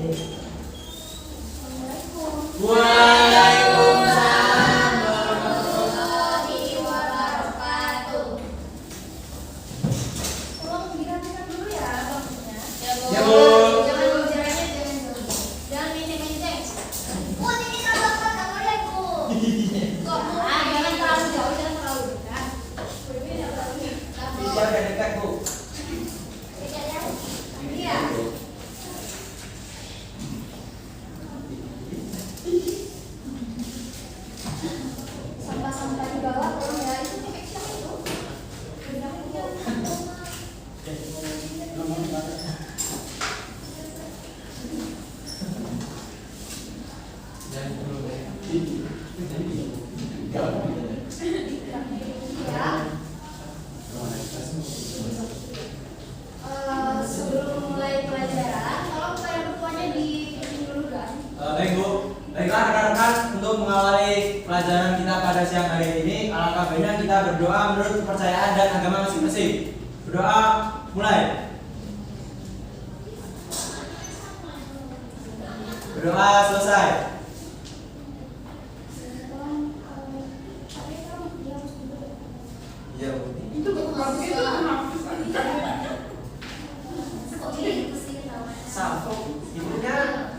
Waalaikumsalam warahmatullahi wabarakatuh. Tolong dirapikan dulu ya bakunya. Ya, Bu. Jangan jaraknya jangan menceng-menceng. Oh, ini tambah enggak boleh, Bu. Kok, jangan terlalu jauh, jangan terlalu dekat. Jangan dekat, Bu. Dekat ya. Iya. Sampah-sampah di bawah tolong ya, itu efek itu. Sebelum mulai pelajaran, tolong supaya bertuanya dipimpin dulu kan. Baik, Bu. Baiklah rekan-rekan, untuk mengawali pelajaran kita pada siang hari ini, alangkah baiknya kita berdoa menurut kepercayaan dan agama masing-masing. Berdoa, mulai. Berdoa selesai. Iya, Bu. Itu bagus itu menghapus. Sampo, ibunya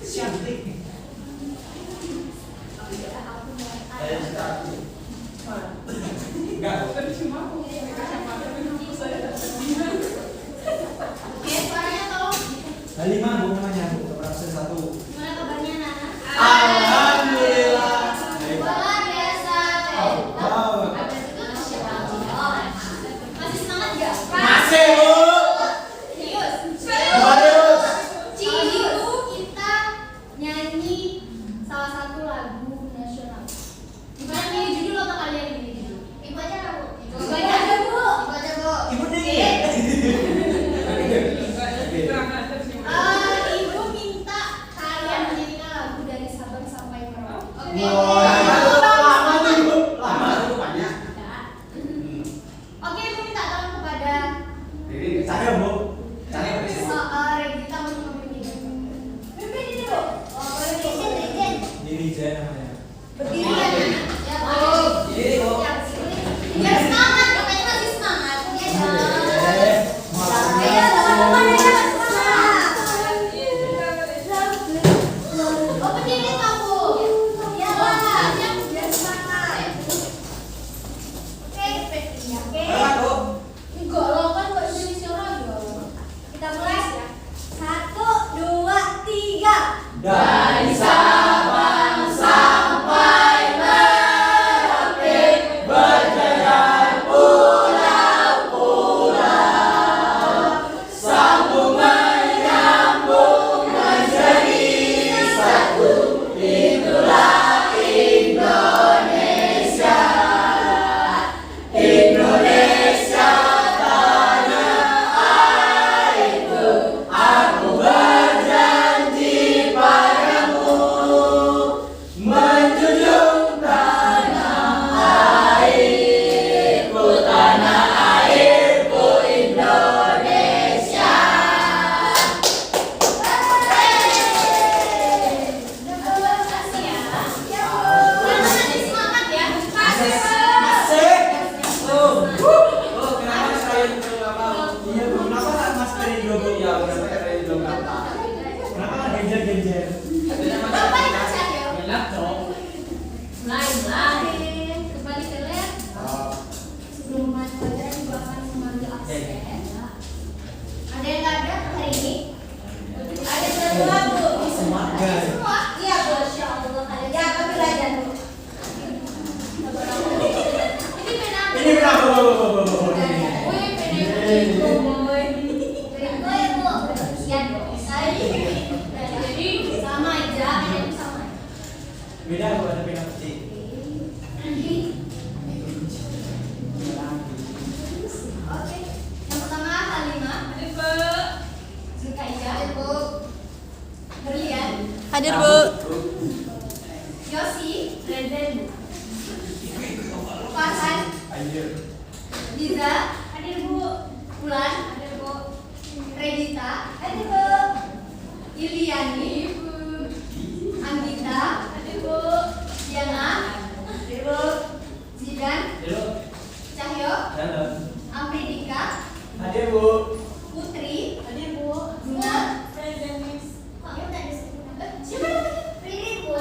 cantik. Enggak. Oke, suaranya tolong. Halimah, Bu, namanya, Bu. Absen 1. Gimana kabarnya, Nana? Alhamdulillah. Luar biasa. Wow. Masih semangat nggak? Masih, Bu. Serius. Serius. Itu kita nyanyi salah satu lagu nasional. Gimana nih judul apa kalian ini? Ibu aja nggak, Bu? Ibu aja, Bu. Ibu aja, Bu. Ibu dingin. Ibu minta kalian menyanyikan lagu dari Sabang sampai Merauke. Oke. Lama tuh, Ibu. Lama tuh banyak. Oke, Ibu minta tolong kepada Saya, Bu. Saya Regita untuk memimpin. Mimpin ini, Bu. Oh, boleh mimpin. Dirija namanya. Berdiri ya, Nana? Ya, Bu. Diri, Bu. Ya, berdiri. Biar semangat, katanya masih semangat. Ya, dong. Ayo, teman-teman, ayo, semangat. Oh, berdiri, Pak, Bu. Ya, biar semangat. Oke, ya, oke. Berapa, Bu? Enggak loh, kan kok Indonesia Raya. Kita mulai ya. 1, 2, 3. Dari Sabang sampai Merauke, berjalan pulau-pulau, sambung menyambung menjadi satu. Itulah Indonesia. Indonesia tanah airku, aku berjanji padamu, menjunjung tanah airku Indonesia. Makasih ya. Ya, Bu. Masih semangat ya. Makasih, Bu. Asik. Tuh. Kenapa sekalian iya, Bu. Kenapa Mas Ferry dua, Bu? Ya, kenapa Ferry dua kata? Kenapa nggak genjer-genjer? Bapak dibaca ya. Gelap dong. Mulai. Kembali ke lab. Sebelum mulai pelajaran juga akan mengambil absen. Ada yang nggak ada hari ini? Ada semua, Bu. Semua, guys. Semua? Iya, Bu. Masya Allah. Ada. Ya, kami belajar, Bu. Ini pena. Ini kenapa, Bu? Wih, pena ibu, boy. Pena ya, Bu. Ya, Bu. Jadi sama aja, pena sama. Beda, Bu, ada pena putih. Oke. Yang pertama Halimah. Hadir, Bu. Zulkaida. Hadir, Bu. Berlian. Hadir, Bu. Yosi. Reden. Farhan. Hadir. Diza. Hadir, Bu. Bulan. Hadir, Bu. Regita. Hadir, Bu. Iliani, Anggita, Diana, Zidan, Cahyo, Amridika, Hadir Bu. Putri, Hadir Bu. Guna, Present Miss. siapa namanya? Ririn Bu.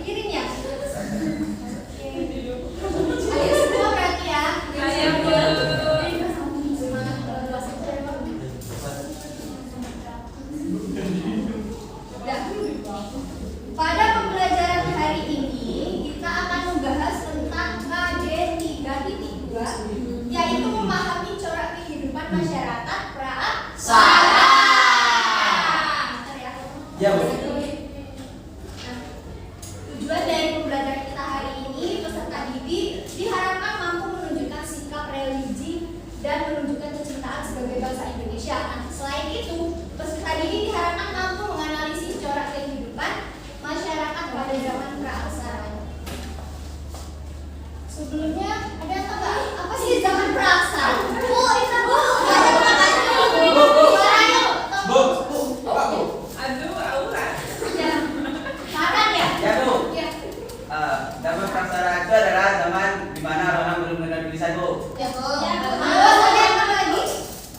Ririn ya? Ayo semua berarti ya. Ayo, Bu. Semangat Pada pembelajaran hari ini kita akan membahas tentang KD 3.2, yaitu memahami corak kehidupan masyarakat Praaksara. Bentar ya. Ya, Bu. Tujuan dari pembelajaran kita hari ini, peserta didik diharapkan mampu menunjukkan sikap religi dan menunjukkan kecintaan sebagai bangsa Indonesia. Nah, selain itu, peserta didik diharapkan mampu menganalisis corak kehidupan masyarakat pada zaman praaksara. Sebelumnya ada yang tahu nggak apa sih zaman praaksara? Bu, itu Bu. Ada pertanyaan dulu. Ayo, Bu, apa Bu? Aduh, Aura. ya. Saran ya? Ya Bu, Ya. zaman praksara itu adalah zaman di mana orang belum mengenal tulisan Bu. Ya, Bu. Terus ada yang apa lagi?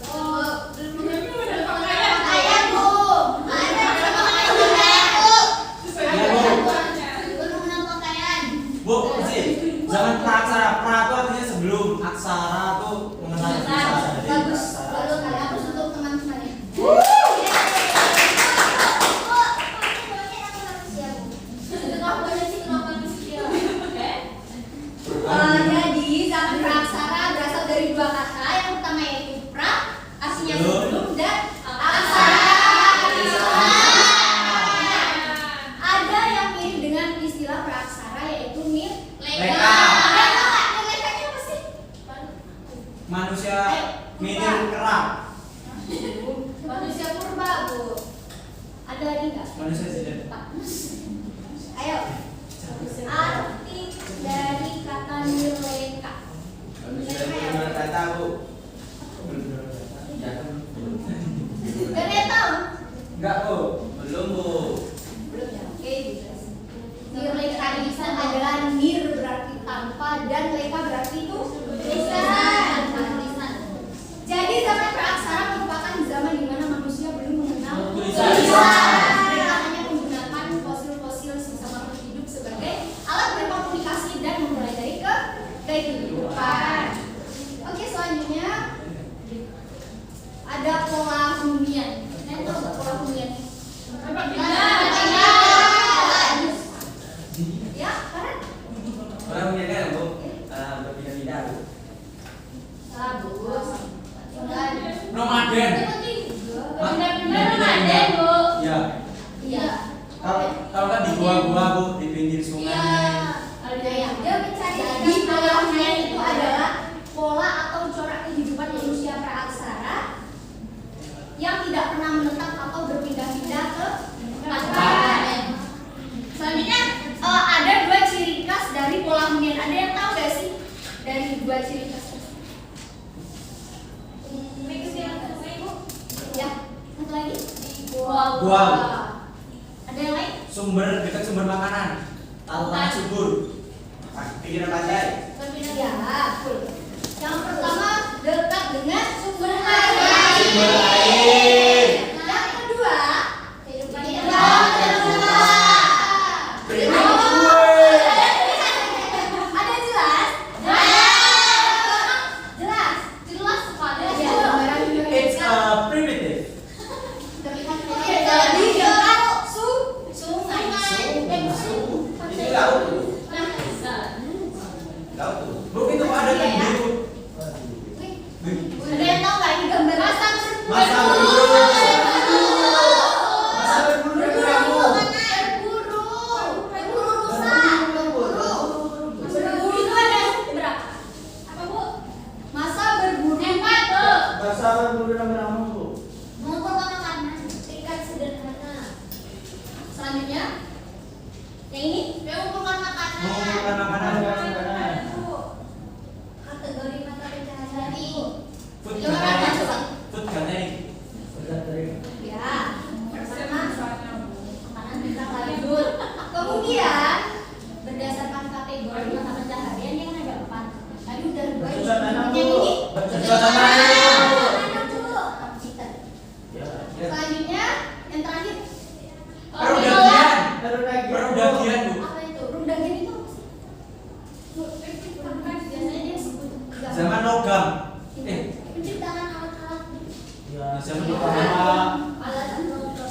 Belum pakaian, Bu. Ada belum pakaian juga, Bu. Ya, Bu. Belum pakaian. Bu, sih. Zaman praaksara, pra itu artinya sebelum, aksara tuh mengenal tulisan. Jadi Bagus. aksara. Bagus. Bagus untuk teman-temannya. Jadi zaman praaksara berasal dari dua kata. Yang pertama yaitu pra, artinya sebelum, dan aksara. Ada yang mirip dengan istilah praaksara yaitu Leka. Lekanya apa sih? Manusia minim kerap. Manusia purba, Bu. Ada lagi nggak? Manusia tidak. Pak. Ayo. Arti dari kata nirleka. Manusia itu mengenal kata Bu. Ya. Gak ada yang tahu? Enggak Bu. Belum Bu. Belum ya? Oke, jelas. Nirleka lisan adalah nir berarti tanpa dan leka berarti itu lisan. Jadi zaman praaksara merupakan zaman di mana manusia belum mengenal Tulisan. Mereka hanya menggunakan fosil-fosil sisa makhluk hidup sebagai alat berkomunikasi dan mempelajari kehidupan. Oke, selanjutnya ada pola hunian. Kalian tahu nggak pola hunian? Ya, karena Orang punya kan Bu? Berpindah-pindah Bu. bagus. Nomaden. Pindah-pindah nomaden, Bu. Ya. Iya. Kalau kan di gua-gua Bu, di pinggir sungai. Jadi pola hunian itu adalah pola atau corak kehidupan manusia praaksara yang tidak pernah menetap atau berpindah-pindah ke tempat. Selanjutnya ada dua ciri khas dari pola hunian. Ada yang tahu gak sih dari dua ciri khas? Ya, satu lagi. Gua. Ada yang lain? Sumber dekat sumber makanan. Tanah subur. Pikiran pandai. Ya, betul. Yang pertama dekat dengan sumber air. Sumber air. Yang kedua kehidupan yang ada jelas? Jelas. Jelas sekali. It's primitive. Jadi dekat sungai. Itu laut Bu. Laut Bu. Bu, itu kok ada yang biru. Ada yang tahu nggak ini gambar masa Masa berburu. Masa berburu kamu. Berburu itu ada berapa? Apa Bu? Masa berburu. Masa berburu nomor kamu Bu. Mengumpulkan makanan tingkat sederhana. Selanjutnya, yang ini mengumpulkan makanan. Mengumpulkan makanan. Kategori mata pencaharian. Food Coba gathering. coba. Food gathering. Ya, pertama Selanjutnya yang terakhir. Perdagian. Perdagian, Bu. Apa itu? Perdagian itu apa sih? Biasanya dia sebut Zaman logam. penciptaan alat-alat. Zaman logam. Alat Logam.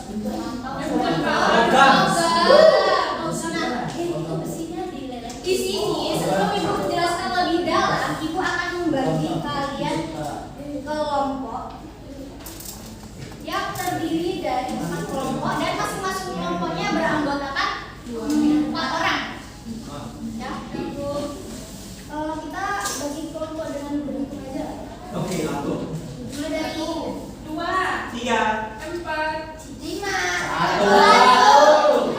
Nah, itu besinya dileleh. Di sini sebelum Ibu menjelaskan lebih dalam, Ibu akan membagi kalian kelompok yang terdiri dari 4 kelompok dan masing-masing kelompoknya beranggotakan 4 orang. Ya, Ibu. Kalau kita bagi kelompok dengan berhitung aja. Oke, langsung. Mulai dari 2, 3. 4, 5. Satu.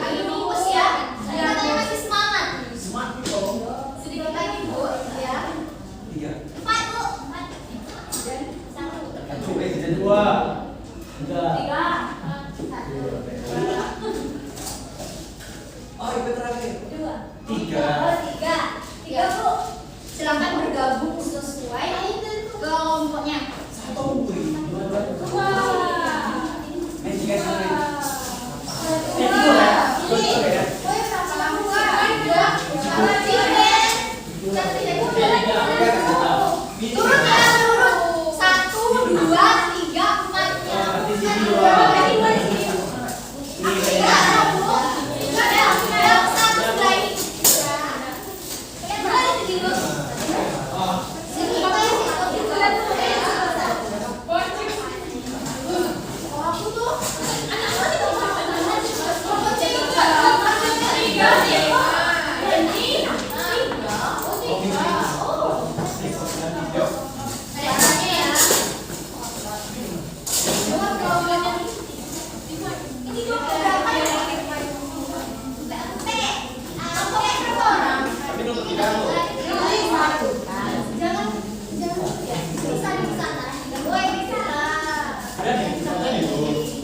Ayo fokus ya. Saya katanya masih semangat. Semangat dong. Sedikit lagi Bu, ya. 3. 4 Bu. 4. Dan 1. 2. 3. 3. Oh, itu terakhir. 2. 3. Oh, 3. 3 Bu. Silakan bergabung sesuai kelompoknya. 1. 2. Turun ya, turun. 1, 2, 3, 4.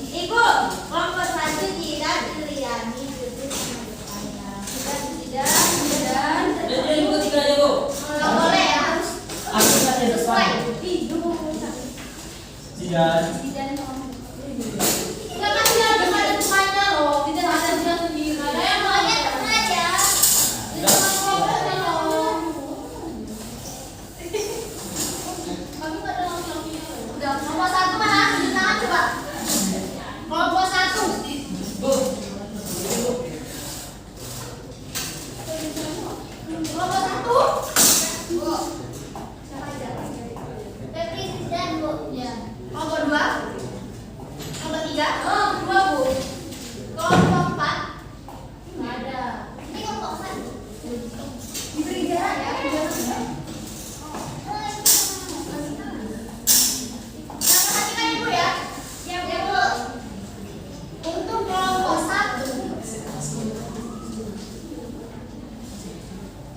Ibu, kelompok 1 Dira, Juliani, Judit, dan nggak boleh ya, harus sesuai. Ibu Jidan. nggak kasih ada pada temannya loh, tidak ada dia sendiri. Semuanya teman aja. Udah, kelompok 1 mana? Tunjuk tangan coba. Kelompok 1. Kelompok 1. Bu. Siapa aja? Pepri dan Bu. Ya. Kelompok 2. Kelompok 3. Oh, 2 Bu. Kelompok 4. Nggak ada. Ini kelompok 4. Diberi jarak ya. Perhatikan Ibu ya. Siap ya Bu. Untuk kelompok 1,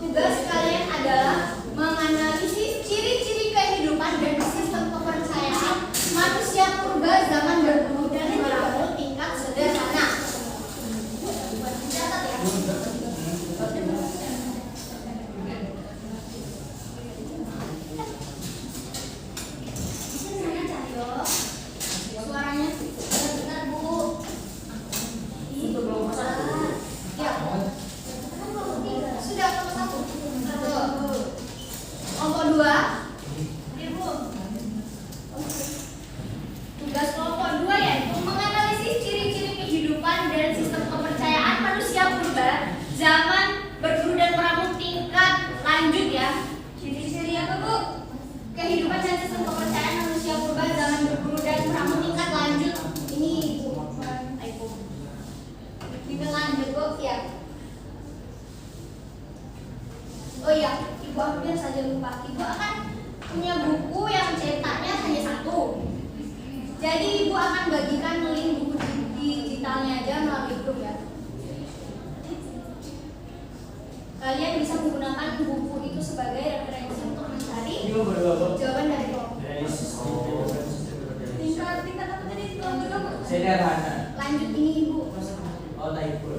tugas kalian adalah menganalisis ciri-ciri kehidupan dan sistem kepercayaan manusia purba zaman berburu dan meramu tingkat sederhana. Catat ya. Suaranya benar Bu. Ya. Sudah kelompok 1. Kelompok 2. Ibu. Tugas kelompok 2 yaitu menganalisis ciri-ciri kehidupan dan sistem kepercayaan manusia purba zaman berburu dan meramu tingkat lanjut ya. Ciri-ciri apa Bu? Kehidupan dan sistem kepercayaan manusia purba zaman berburu dan meramu tingkat lanjut. Ini Bu. Ayo. Tingkat lanjut Bu, ya. Oh iya, Ibu hampir saja lupa. Ibu akan punya buku yang cetaknya hanya 1. Jadi Ibu akan bagikan link buku digitalnya aja melalui grup ya. Kalian bisa menggunakan buku itu sebagai referensi untuk mencari jawaban dari kelompok. Tingkat apa tadi kelompok 2? Sederhana. Lanjut ini Ibu. Oh, typo.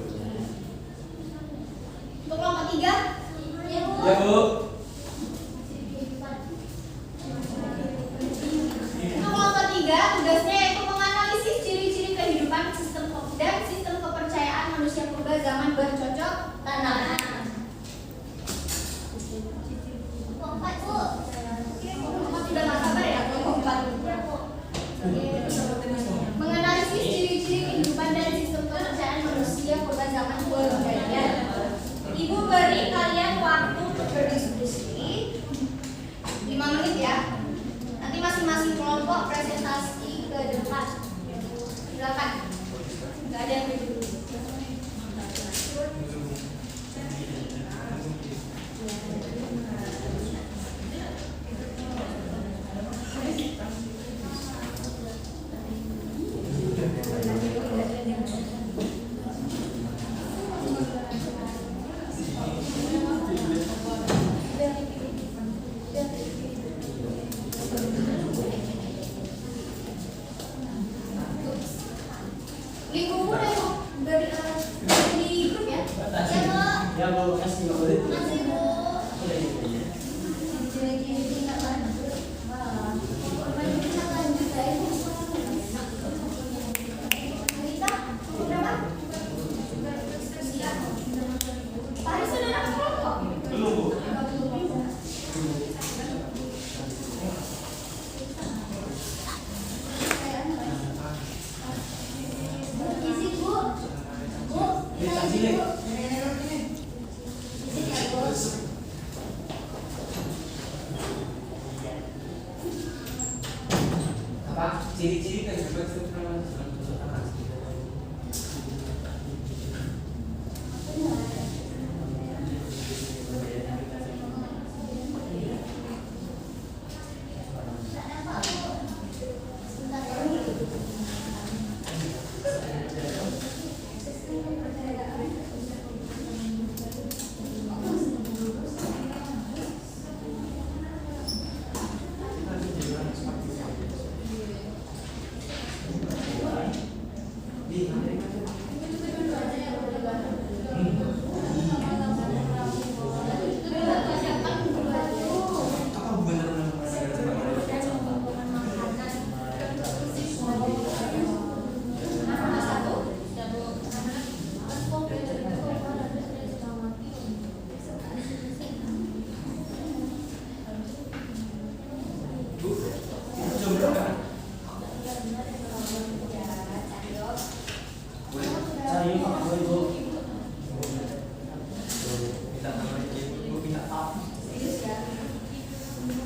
Untuk kelompok 3, ya Bu. Ya, Bu. Untuk kelompok 3, tugasnya yaitu menganalisis ciri yang dulu. Lingkungan dari di grup ya. Ya Bu, kasih nggak boleh. Masih Bu. Udah gitu ya. Jadi nggak lanjut. Kita lanjut ya. Kita berapa? Tadi sudah dapat kelompok. Belum Bu. Isi Bu. Bu, kita isi Bu. Isi ya Bu. Apa? Ciri-ciri kayak gitu.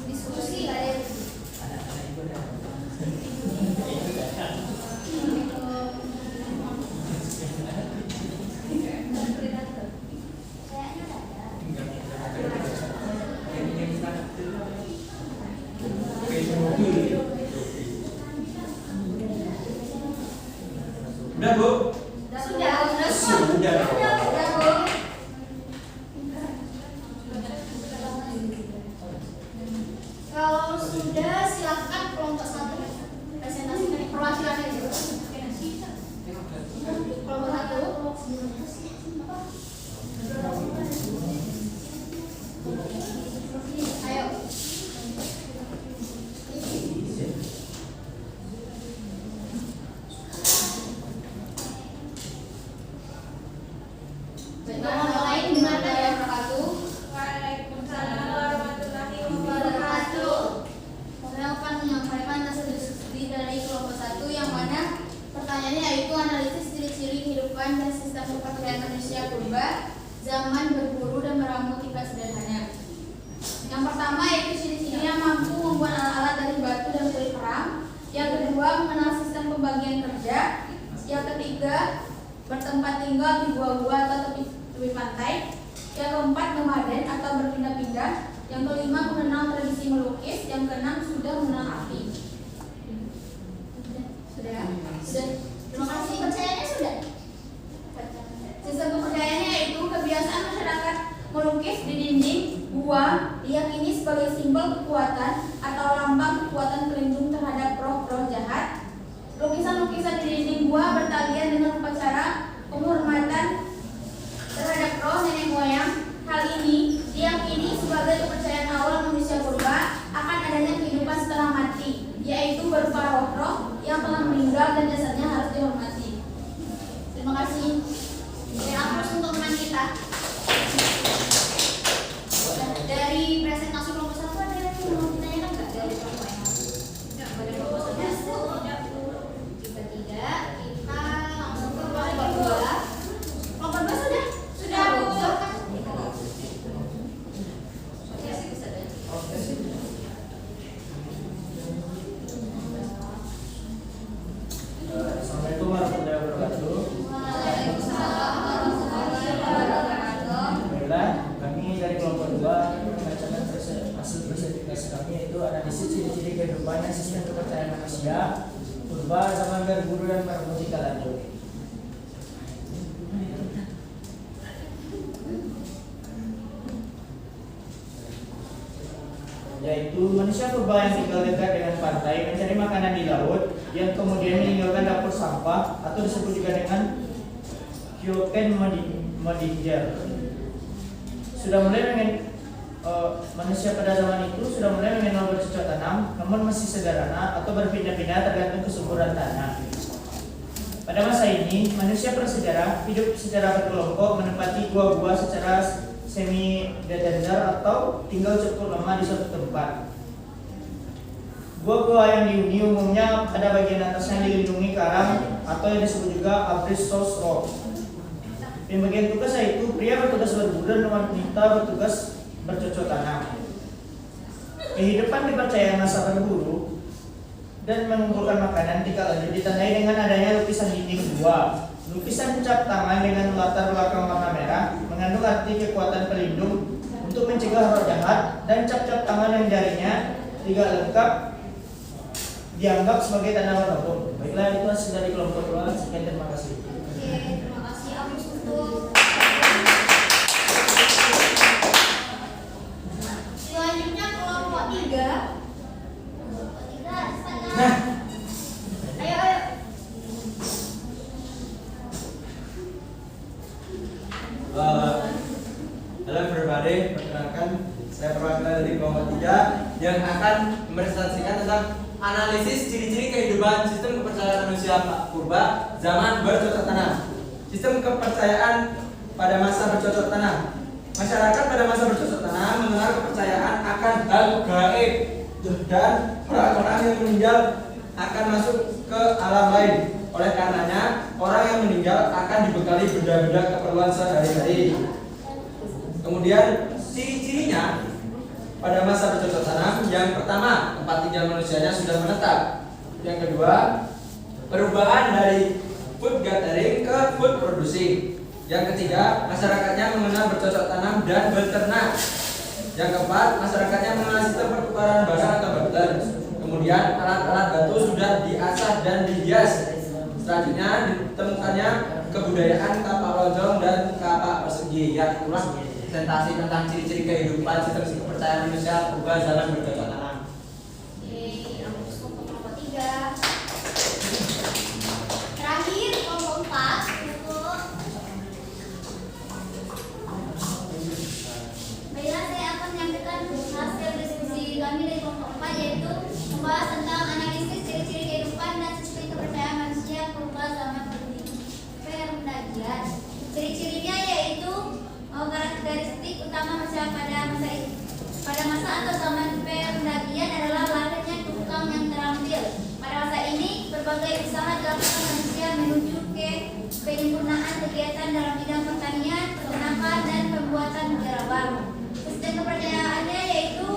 Diskusi nggak ada. Kayaknya ada. Udah Bu. Sudah. Bu. Kalau sudah silakan kelompok 1 presentasikan perwakilannya dulu. Kelompok 1. Ayo. Yang lain gimana ya Pak? Waalaikumsalam warahmatullahi Wabarakatuh. Saya akan menyampaikan hasil diskusi dari kelompok 1 yang mana pertanyaannya yaitu analisis ciri-ciri kehidupan dan sistem kepercayaan manusia purba zaman berburu dan meramu tingkat sederhana. Yang pertama yaitu ciri-cirinya mampu membuat alat-alat dari batu dan kulit kerang. Yang kedua mengenal sistem pembagian kerja. Yang ketiga bertempat tinggal di gua-gua atau tepi pantai. Yang keempat nomaden atau berpindah-pindah. Yang kelima mengenal tradisi melukis. Yang keenam sudah mengenal api. Sudah. Terima kasih. Percayaannya sudah. Sistem kepercayaannya yaitu kebiasaan masyarakat melukis di dinding gua diyakini sebagai simbol kekuatan atau lambang kekuatan pelindung terhadap roh-roh jahat. Lukisan-lukisan di dinding gua bertalian dengan upacara penghormatan terhadap roh nenek moyang. Hal ini diyakini sebagai kepercayaan awal manusia purba akan adanya kehidupan setelah mati, yaitu berupa roh-roh yang telah meninggal dan jasadnya harus dihormati. yaitu manusia purba yang tinggal dekat dengan pantai mencari makanan di laut yang kemudian meninggalkan dapur sampah atau disebut juga dengan Kyoken Madinger. Sudah mulai manusia pada zaman itu sudah mulai mengenal bercocok tanam, namun masih sederhana atau berpindah-pindah tergantung kesuburan tanah. Pada masa ini, manusia prasejarah hidup secara berkelompok menempati gua-gua secara semi-datar atau tinggal cukup lama di suatu tempat. Gua-gua yang dihuni umumnya pada bagian atasnya dilindungi karang atau yang disebut juga Abruzos Rock. Di bagian tugas yaitu pria bertugas berburu dan wanita bertugas bercocok tanam. Kehidupan kepercayaan masa berburu dan mengumpulkan makanan tingkat lanjut ditandai dengan adanya lukisan dinding gua. Lukisan cap tangan dengan latar belakang warna merah mengandung arti kekuatan pelindung untuk mencegah roh jahat, dan cap-cap tangan yang jarinya tidak lengkap dianggap sebagai tanda apapun. Baiklah, itu hasil dari kelompok 2. Sekian, terima kasih. Oke, terima kasih Agus untuk selanjutnya kelompok 3. Nah, Ayo. Halo everybody, perkenalkan saya perwakilan dari kelompok 3 yang akan mempresentasikan tentang analisis ciri-ciri kehidupan sistem kepercayaan manusia purba zaman bercocok tanam. Sistem kepercayaan pada masa bercocok tanam. Masyarakat pada masa bercocok tanam mengenal kepercayaan akan hal gaib dan orang-orang yang meninggal akan masuk ke alam lain. Oleh karenanya, orang yang meninggal akan dibekali benda-benda keperluan sehari-hari. Kemudian ciri-cirinya pada masa bercocok tanam, yang pertama, tempat tinggal manusianya sudah menetap. Yang kedua, perubahan dari food gathering ke food producing. Yang ketiga, masyarakatnya mengenal bercocok tanam dan beternak. Yang keempat, masyarakatnya mengenal sistem pertukaran barang atau barter. Kemudian alat-alat batu sudah diasah dan dihias. Selanjutnya ditemukannya kebudayaan kapak lonjong dan kapak persegi. Ya, itulah presentasi tentang ciri-ciri kehidupan sistem kepercayaan manusia purba zaman bercocok tanam. Oke, Agus untuk kelompok 3. Terakhir kelompok 4 untuk baiklah, saya akan menyampaikan hasil diskusi kami dari kelompok 4, yaitu membahas tentang analisis ciri-ciri kehidupan dan sistem kepercayaan manusia purba zaman perdagian. Ciri-cirinya yaitu karakteristik utama manusia pada masa atau zaman perdagian adalah lahirnya tukang yang terampil. Pada masa ini, berbagai usaha dilakukan manusia menuju ke penyempurnaan kegiatan dalam bidang pertanian, peternakan, dan pembuatan gerabah. Sistem kepercayaannya yaitu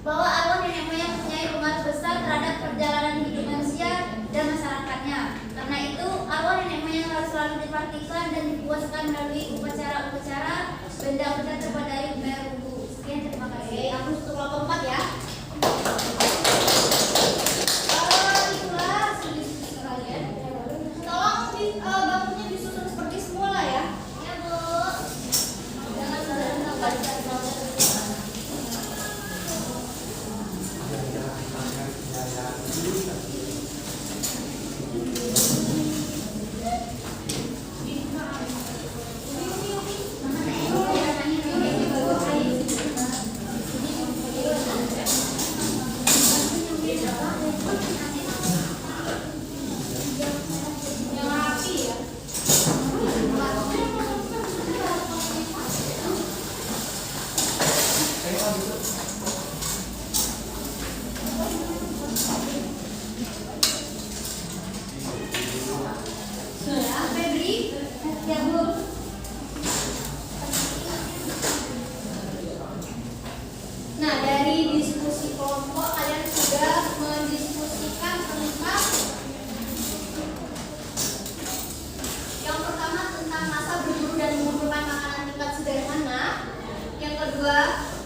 bahwa arwah nenek moyang mempunyai pengaruh besar terhadap perjalanan hidup manusia dan masyarakatnya. Karena itu, arwah nenek moyang harus selalu dipraktikkan dan dipuaskan melalui upacara-upacara benda-benda terbuat dari merunggu. Sekian, terima kasih. Aku untuk kelompok 4 ya. Itulah diskusi kalian. Tolong bangkunya disusun seperti semula ya. Ya, Bu. Jangan sampai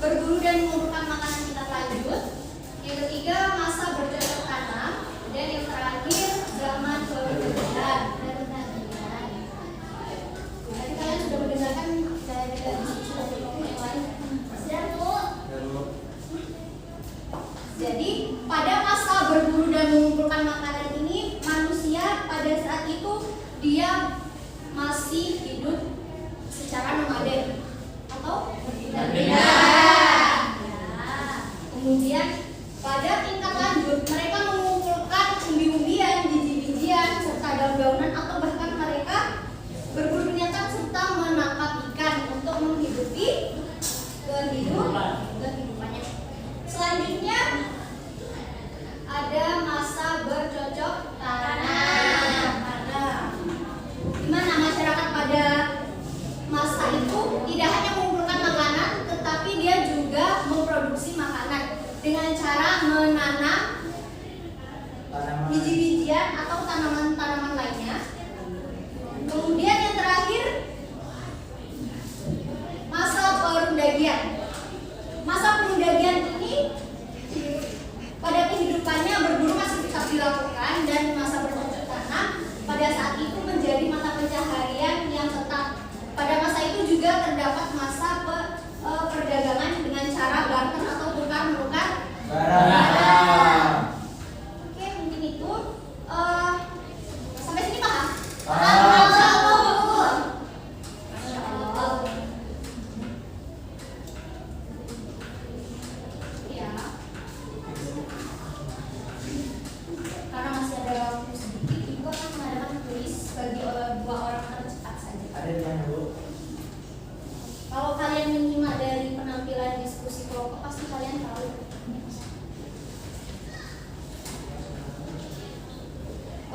berburu dan mengumpulkan makanan tingkat lanjut. Yang ketiga, masa bercocok tanam. Dan yang terakhir, zaman perdagian. Tadi kalian sudah mendengarkan dari diskusi dari yang lain. Sudah, Bu? terdapat masa perdagangan dengan cara barter atau tukar-menukar Barang. Oke, mungkin itu. Sampai sini paham? Paham. Ya. Karena masih ada waktu sedikit, ibu akan mengadakan kuis bagi dua orang tercepat saja. Ada yang tanya dulu. Kalau kalian menyimak dari penampilan diskusi kelompok, pasti kalian tahu.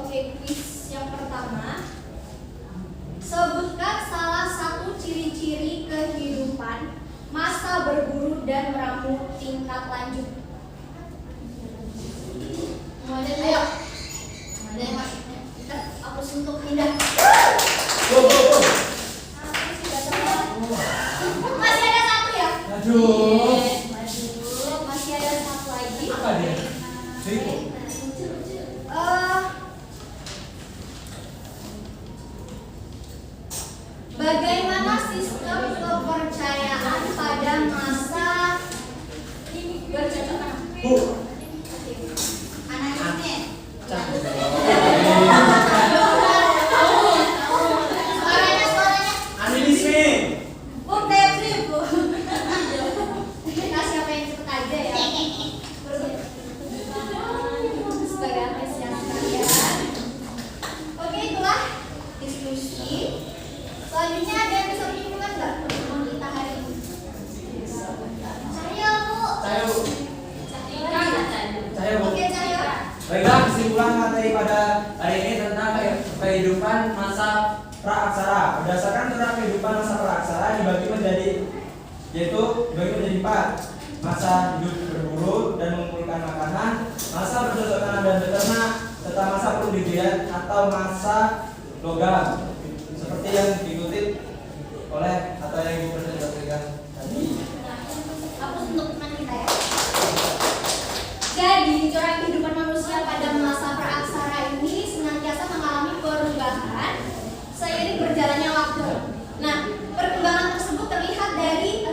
Oke, kuis yang pertama. Sebutkan salah satu ciri-ciri kehidupan masa berburu dan meramu tingkat lanjut. Mulai, ayo. Mulai, Mas. Kita hapus untuk pindah. Masih ada satu ya? Aduh. Masih ada satu lagi. Apa dia? Seribu. Bagaimana sistem kepercayaan pada masa bercocok Bu. analisisnya? Suaranya. Analisme. Bu, Tepri, Bu. Kita siapa yang cepet aja ya? Sebagai apresiasi kalian. Oke, itulah diskusi. Selanjutnya ada yang bisa menyimpulkan nggak pertemuan kita hari ini? Cahyo, Bu. Saya Bu. Saya Bu. Oke, Cahyo. Baiklah, kesimpulan materi pada hari ini tentang kehidupan masa praaksara. Berdasarkan tentang kehidupan masa praaksara dibagi menjadi empat. Masa hidup berburu dan mengumpulkan makanan, masa bercocok tanam dan beternak, serta masa pembudidayaan atau masa logam. Seperti yang dikutip oleh atau yang Ibu presentasikan tadi. Hapus untuk teman kita ya. Jadi, corak kehidupan manusia pada masa praaksara ini senantiasa mengalami perubahan seiring berjalannya waktu. Nah, perkembangan tersebut terlihat dari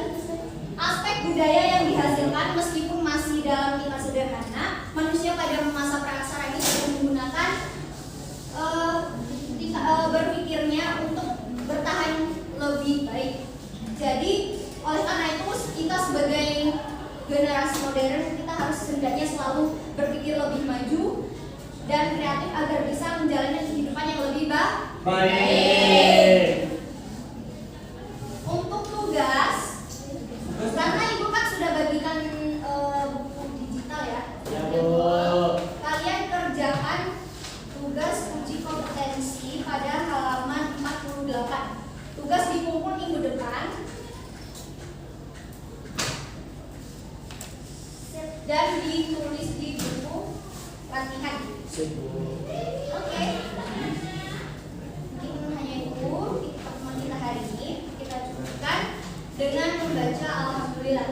aspek budaya yang dihasilkan meskipun masih dalam tingkat sederhana. Manusia pada masa praaksara ini sudah menggunakan berpikirnya untuk bertahan lebih baik. Jadi, oleh karena itu kita sebagai generasi modern kita harus setidaknya selalu berpikir lebih maju dan kreatif agar bisa menjalani kehidupan yang lebih baik. Untuk tugas, karena ibu kan sudah bagikan buku digital ya. Ya, Bu. Kalian kerjakan tugas uji kompetensi pada halaman 48. Tugas dikumpul minggu depan. Dan ditulis di buku latihan. Oke. Mungkin hanya itu pertemuan kita hari ini. Kita cukupkan dengan membaca Alhamdulillah.